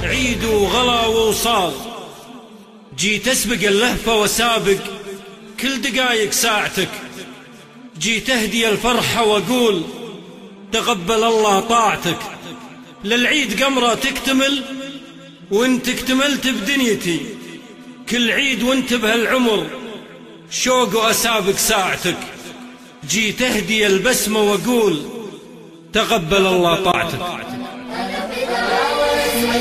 عيد وغلا ووصال، جيت اسبق اللهفة وسابق كل دقايق ساعتك، جيت اهدي الفرحة واقول تقبل الله طاعتك. للعيد قمرة تكتمل وانت اكتملت بدنيتي، كل عيد وانت بهالعمر شوق واسابق ساعتك، جيت اهدي البسمة واقول تقبل الله طاعتك.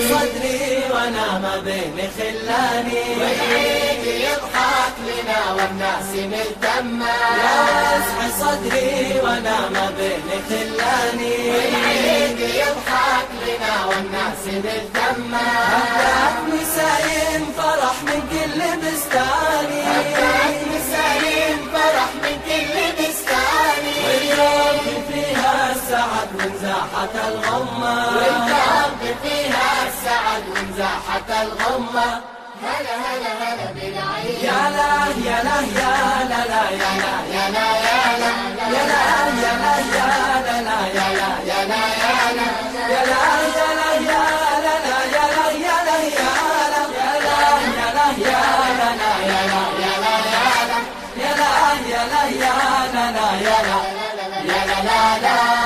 صدري وانا ما بين خلاني، والعيد يضحك لنا والناس ملتمة. يا واسع صدري وانا ما بين خلاني، والعيد يضحك لنا والناس ملتمة. هبات مسايم فرح من كل بستاني، هبات مسايم فرح من كل بستاني. واليوم فيها السعد وانزاحت الغمة، واليوم فيها السعد وانزاحت الغمة. هلا هلا هلا بالعيد، يا لا يا لا يا لا لا يا لا يا لا يا لا يا لا يا لا يا لا لا يا لا يا لا يا لا يا لا يا لا يا لا لا يا لا يا لا يا لا يا لا يا لا يا لا لا يا لا يا لا يا لا يا لا يا لا يا لا لا يا لا يا لا لا لا.